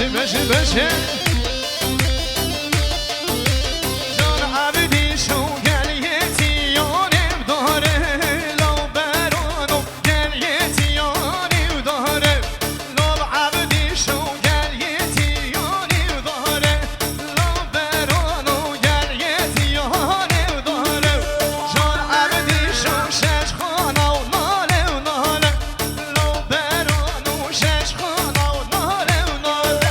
بشه جان عبدی شو گلیتی یانم داره لو برانو گلیتی یانم داره لو عبدی شو گلیتی یانم داره لو برانو گلیتی یانم داره جان عبدی شو شش خانه و ناله و ناله لو برانو شش خانه و ناله و ناله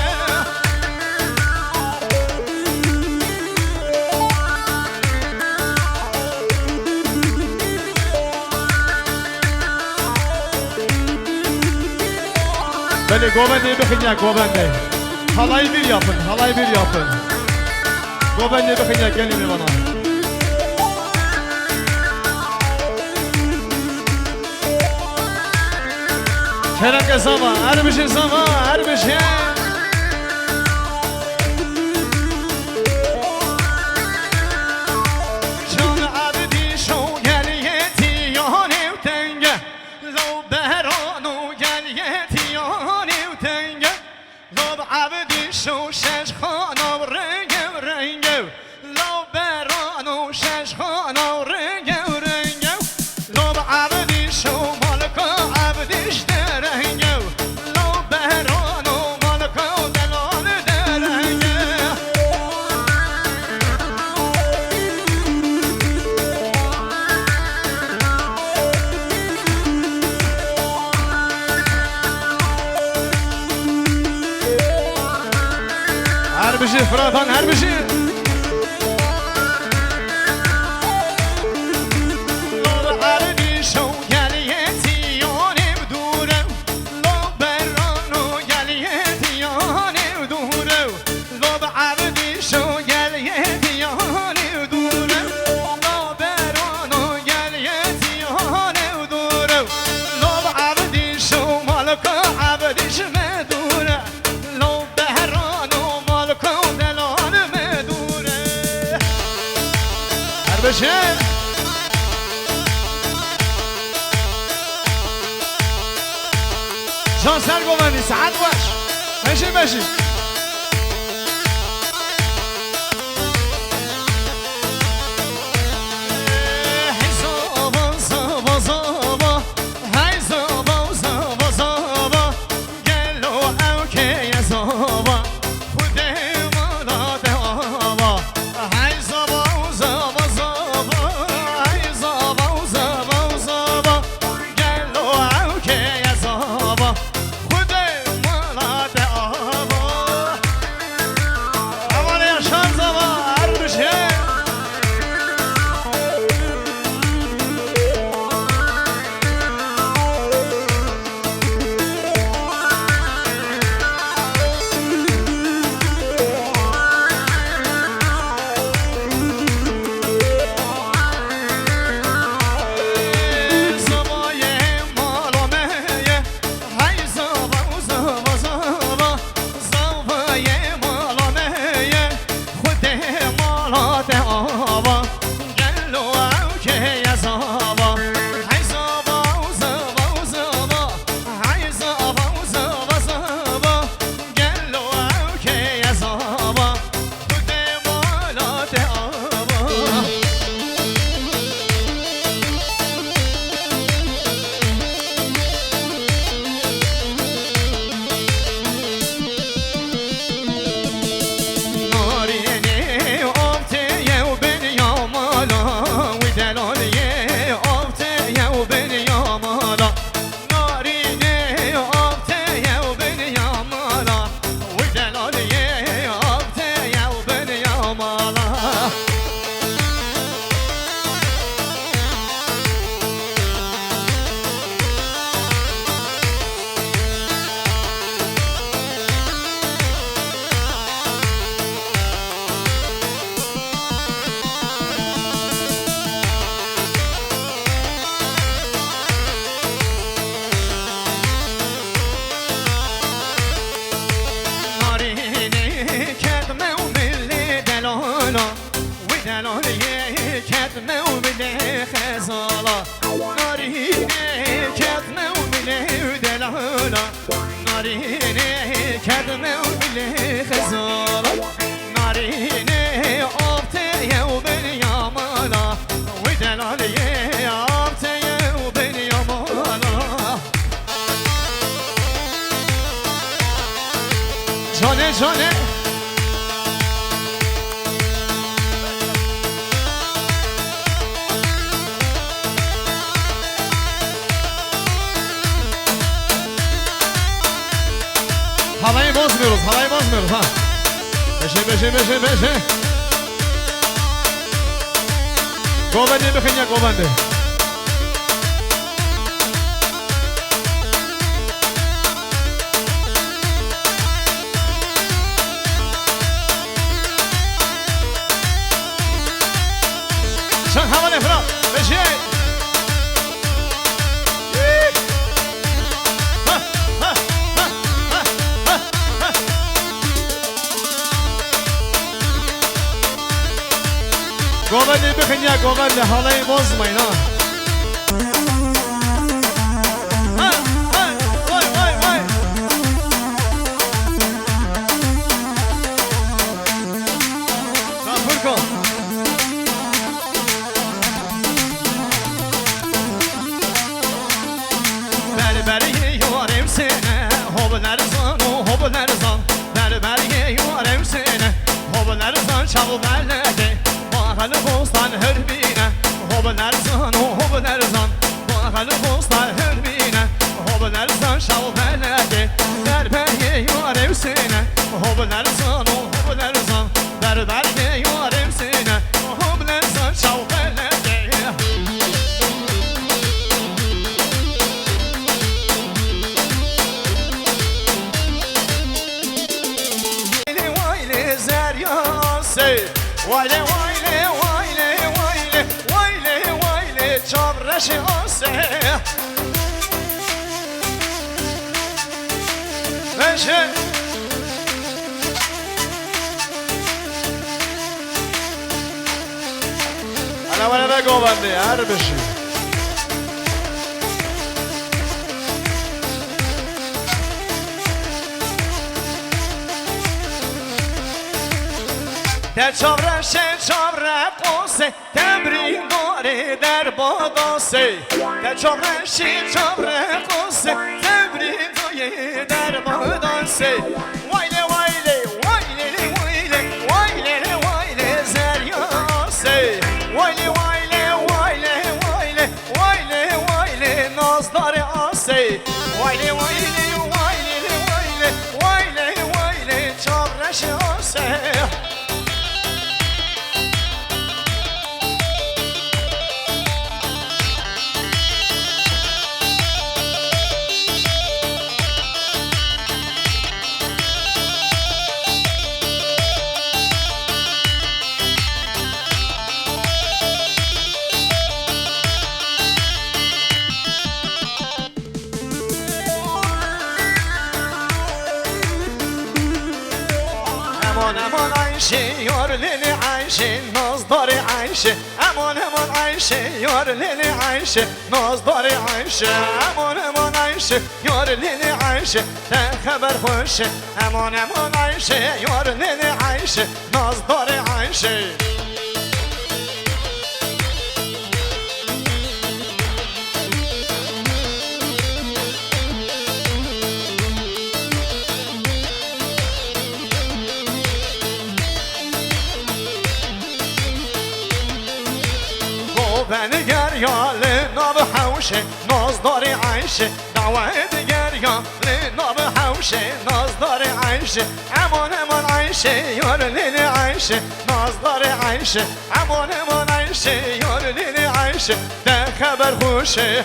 Böyle gobendeyi bakın ya gobendeyi. Halayı bir yapın, halayı bir yapın. Gobendeyi bakın ya gelin bana. Kerem sama, her bir şey sama, her bir şey. Can abdi şo gel yeti yanev tenge. Lo beranu gel yeti yanev tenge. Lo abdi şo şeş khana rengev rengev. Lo beranu şeş khana rengev rengev. Lo abdi şo malka abdi işte rengev. Lo beranu malka delal derengev. Her bir şey Fırat'ın her bir şey. Lo ardi şo gel yeti yanev dure. Lo beranu gel yeti yanev dure. Lo ardi şo gel yeti yanev dure. Lo beranu gel yeti yanev dure. Lo ardi şo malka abdi şme dure. Lo beranu malka delal me dure. Her bir şey. جان سر گوهندی ساعت باش بشین بشین هی زابا زابا زابا هی زابا زابا زابا گلو او که زابا خود مالا دعوا هی زابا زابا زابا هی زابا زابا زابا گلو او که زابا خود مالا دعوا اول یاشان زابا هر بشه زبای مالا میه هی زبا زبا زبا زبای مالا میه خود مالا دعوا گلو او که زبا هی زبا زبا زبا هی زبا زبا زبا گلو او که زبا خود مالا دعوا نارینی آبتیه و بنیا مالا و دلالیه آبتیه و بنیا مالا نارینی آبتیه و بنیا مالا و دلالیه آبتیه و بنیا مالا نارینی کدمه و ملی دلالا و دلالیه کدمه و ملی خزالا نارینی کدمه و ملی دلالا نارینی كدمه وبلي خزار ناريني آبتي وبنيامانا ودلالي آبتي وبنيامانا جانه جانه havayı bozmuyoruz, havayı bozmuyoruz ha. Beşe. Govendi bıkınya govendi. Sen hava ne fırat? Beşe. Govendi bıkınya govendi, halayı bozmayın ha. Vay. Fırko. Berberi yuvarım seni, hobler zan. Berberi yuvarım seni, hobler zan çabuk berledi. Bahalı bostan hırbine, hobler zan. Bahalı bostan hırbine, hobler zan çabuk berledi. Berberi yuvarım seni, hobler zan. Berberi yuvarım seni, hobler zan çabuk berledi. Vayle çabraşı ase Beşe Ana bana be govendi her bir şey در چابره قوسه تمرین داره در باداسه در چابره قوسه تمرین داره در باداسه وایله زریاسه وایله نازدار آسه وایله چابرش آسه Aman Ayşe yorlili Ayşe nazdar Ayşe Aman Ayşe yorlili Ayşe nazdar Ayşe Aman Ayşe yorlili Ayşe te haber hoş Aman Ayşe yorlili Ayşe nazdar Ayşe beni ger yalı nabı havşe nazdari Ayşe davet ger yalı nabı havşe nazdari Ayşe aman Ayşe yorlili Ayşe nazdari Ayşe aman Ayşe yorlili Ayşe de haber hoşe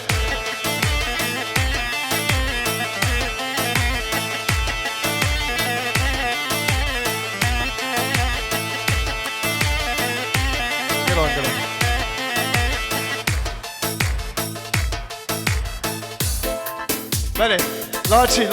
Bene, Loci